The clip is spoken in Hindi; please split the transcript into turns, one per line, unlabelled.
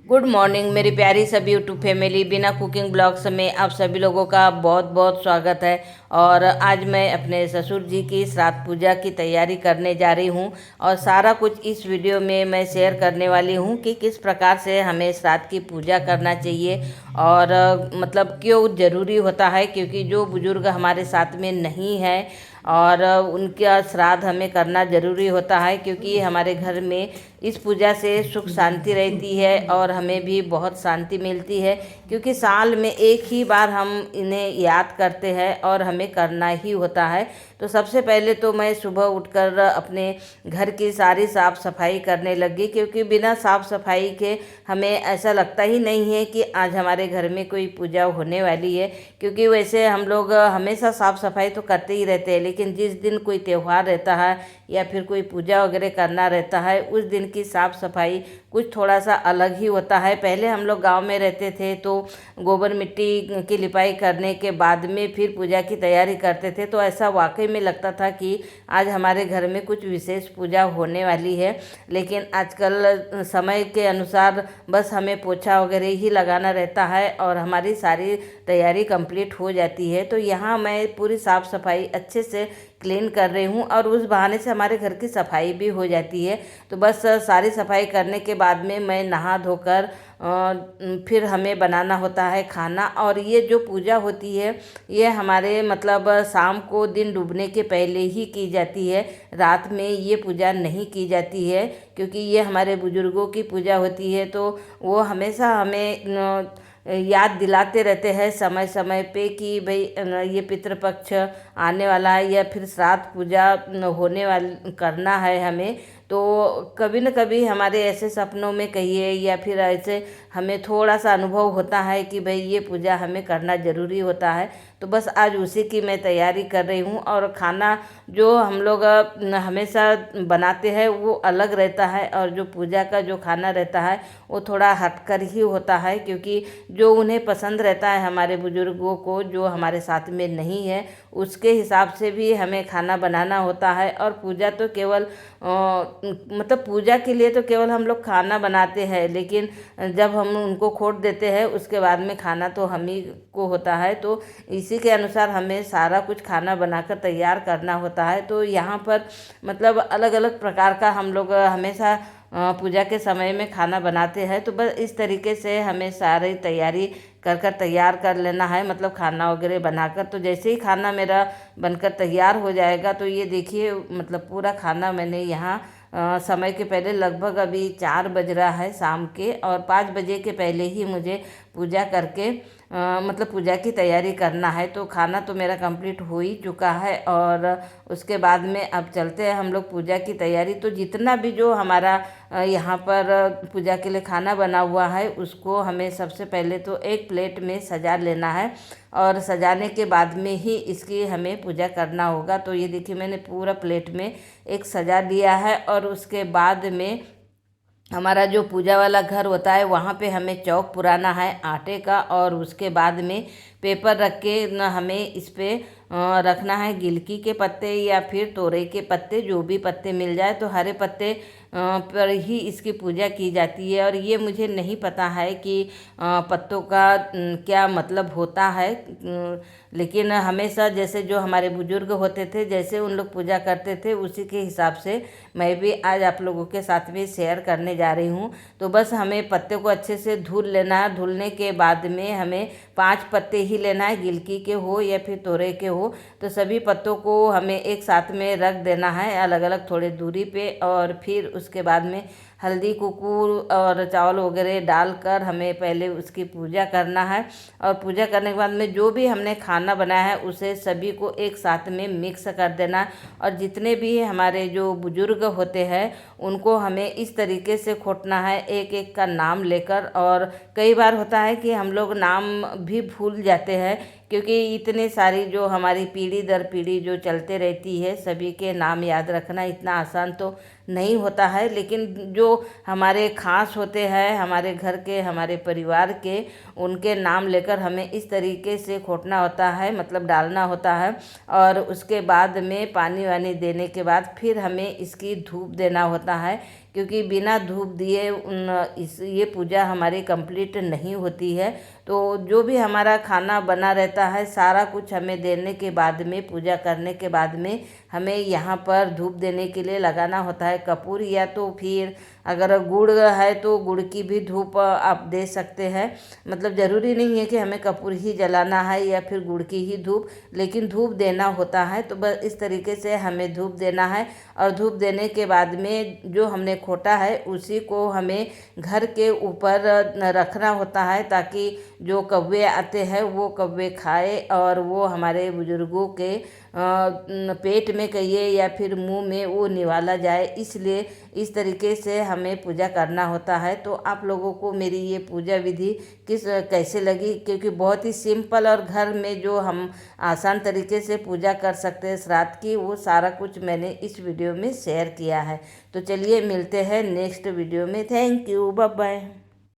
गुड मॉर्निंग मेरी प्यारी सभी यूट्यूब फैमिली। बिना कुकिंग ब्लॉग्स में आप सभी लोगों का बहुत बहुत स्वागत है। और आज मैं अपने ससुर जी की श्राद्ध पूजा की तैयारी करने जा रही हूँ और सारा कुछ इस वीडियो में मैं शेयर करने वाली हूँ कि किस प्रकार से हमें श्राद्ध की पूजा करना चाहिए और मतलब क्यों ज़रूरी होता है, क्योंकि जो बुज़ुर्ग हमारे साथ में नहीं है और उनका श्राद्ध हमें करना ज़रूरी होता है, क्योंकि हमारे घर में इस पूजा से सुख शांति रहती है और हमें भी बहुत शांति मिलती है, क्योंकि साल में एक ही बार हम इन्हें याद करते हैं और हमें करना ही होता है। तो सबसे पहले तो मैं सुबह उठकर अपने घर की सारी साफ़ सफाई करने लगी, क्योंकि बिना साफ़ सफाई के हमें ऐसा लगता ही नहीं है कि आज हमारे घर में कोई पूजा होने वाली है। क्योंकि वैसे हम लोग हमेशा साफ़ सफाई तो करते ही रहते हैं, लेकिन जिस दिन कोई त्यौहार रहता है या फिर कोई पूजा वगैरह करना रहता है उस दिन की साफ़ सफाई कुछ थोड़ा सा अलग ही होता है। पहले हम लोग गांव में रहते थे तो गोबर मिट्टी की लिपाई करने के बाद में फिर पूजा की तैयारी करते थे, तो ऐसा वाकई में लगता था कि आज हमारे घर में कुछ विशेष पूजा होने वाली है। लेकिन आजकल समय के अनुसार बस हमें पोछा वगैरह ही लगाना रहता है और हमारी सारी तैयारी कंप्लीट हो जाती है। तो यहाँ मैं पूरी साफ़ सफाई अच्छे से क्लीन कर रही हूँ और उस बहाने से हमारे घर की सफाई भी हो जाती है। तो बस सारी सफाई करने के बाद में मैं नहा धोकर फिर हमें बनाना होता है खाना। और ये जो पूजा होती है ये हमारे मतलब शाम को दिन डूबने के पहले ही की जाती है, रात में ये पूजा नहीं की जाती है, क्योंकि ये हमारे बुजुर्गों की पूजा होती है। तो वो हमेशा हमें याद दिलाते रहते हैं समय समय पे कि भाई ये पितृपक्ष आने वाला है या फिर श्राद्ध पूजा होने वाली करना है हमें। तो कभी न कभी हमारे ऐसे सपनों में कहिए या फिर ऐसे हमें थोड़ा सा अनुभव होता है कि भाई ये पूजा हमें करना ज़रूरी होता है। तो बस आज उसी की मैं तैयारी कर रही हूँ। और खाना जो हम लोग हमेशा बनाते हैं वो अलग रहता है और जो पूजा का जो खाना रहता है वो थोड़ा हटकर ही होता है, क्योंकि जो उन्हें पसंद रहता है हमारे बुजुर्गों को जो हमारे साथ में नहीं है उसके हिसाब से भी हमें खाना बनाना होता है। और पूजा तो केवल मतलब पूजा के लिए तो केवल हम लोग खाना बनाते हैं, लेकिन जब हम उनको खोट देते हैं उसके बाद में खाना तो हम ही को होता है। तो इसी के अनुसार हमें सारा कुछ खाना बनाकर तैयार करना होता है। तो यहाँ पर मतलब अलग अलग प्रकार का हम लोग हमेशा पूजा के समय में खाना बनाते हैं। तो बस इस तरीके से हमें सारी तैयारी कर कर तैयार कर लेना है, मतलब खाना वगैरह बनाकर। तो जैसे ही खाना मेरा बनकर तैयार हो जाएगा तो ये देखिए मतलब पूरा खाना मैंने यहाँ समय के पहले लगभग अभी 4 बज रहा है शाम के, और 5 बजे के पहले ही मुझे पूजा करके मतलब पूजा की तैयारी करना है। तो खाना तो मेरा कंप्लीट हो ही चुका है और उसके बाद में अब चलते हैं हम लोग पूजा की तैयारी। तो जितना भी जो हमारा यहाँ पर पूजा के लिए खाना बना हुआ है उसको हमें सबसे पहले तो एक प्लेट में सजा लेना है और सजाने के बाद में ही इसकी हमें पूजा करना होगा। तो ये देखिए मैंने पूरा प्लेट में एक सजा लिया है। और उसके बाद में हमारा जो पूजा वाला घर होता है वहाँ पे हमें चौक पुराना है आटे का, और उसके बाद में पेपर रख के न हमें इस पे रखना है गिलकी के पत्ते या फिर तोरई के पत्ते, जो भी पत्ते मिल जाए। तो हरे पत्ते पर ही इसकी पूजा की जाती है। और ये मुझे नहीं पता है कि पत्तों का क्या मतलब होता है, लेकिन हमेशा जैसे जो हमारे बुजुर्ग होते थे जैसे उन लोग पूजा करते थे उसी के हिसाब से मैं भी आज आप लोगों के साथ में शेयर करने जा रही हूँ। तो बस हमें पत्ते को अच्छे से धुल लेना है। धुलने के बाद में हमें 5 पत्ते ही लेना है, गिलकी के हो या फिर तोरई के हो। तो सभी पत्तों को हमें एक साथ में रख देना है अलग अलग थोड़े दूरी पे, और फिर उसके बाद में हल्दी कुकू और चावल वगैरह डालकर हमें पहले उसकी पूजा करना है। और पूजा करने के बाद में जो भी हमने खाना बनाया है उसे सभी को एक साथ में मिक्स कर देना है। और जितने भी हमारे जो बुजुर्ग होते हैं उनको हमें इस तरीके से खोटना है एक एक का नाम लेकर। और कई बार होता है कि हम लोग नाम भी भूल जाते हैं, क्योंकि इतने सारी जो हमारी पीढ़ी दर पीढ़ी जो चलते रहती है सभी के नाम याद रखना इतना आसान तो नहीं होता है। लेकिन जो हमारे खास होते हैं हमारे घर के हमारे परिवार के उनके नाम लेकर हमें इस तरीके से खोटना होता है, मतलब डालना होता है। और उसके बाद में पानी वानी देने के बाद फिर हमें इसकी धूप देना होता है, क्योंकि बिना धूप दिए ये पूजा हमारी कंप्लीट नहीं होती है। तो जो भी हमारा खाना बना रहता है सारा कुछ हमें देने के बाद में, पूजा करने के बाद में हमें यहाँ पर धूप देने के लिए लगाना होता है कपूर, या तो फिर अगर गुड़ है तो गुड़ की भी धूप आप दे सकते हैं। मतलब ज़रूरी नहीं है कि हमें कपूर ही जलाना है या फिर गुड़ की ही धूप, लेकिन धूप देना होता है। तो बस इस तरीके से हमें धूप देना है। और धूप देने के बाद में जो हमने खोटा है उसी को हमें घर के ऊपर रखना होता है, ताकि जो कौवे आते हैं वो कौवे खाए और वो हमारे बुजुर्गों के पेट में कहिए या फिर मुंह में वो निवाला जाए। इसलिए इस तरीके से हमें पूजा करना होता है। तो आप लोगों को मेरी ये पूजा विधि कैसे लगी, क्योंकि बहुत ही सिंपल और घर में जो हम आसान तरीके से पूजा कर सकते हैं श्राद्ध की, वो सारा कुछ मैंने इस वीडियो में शेयर किया है। तो चलिए मिलते हैं नेक्स्ट वीडियो में। Thank you, bye bye.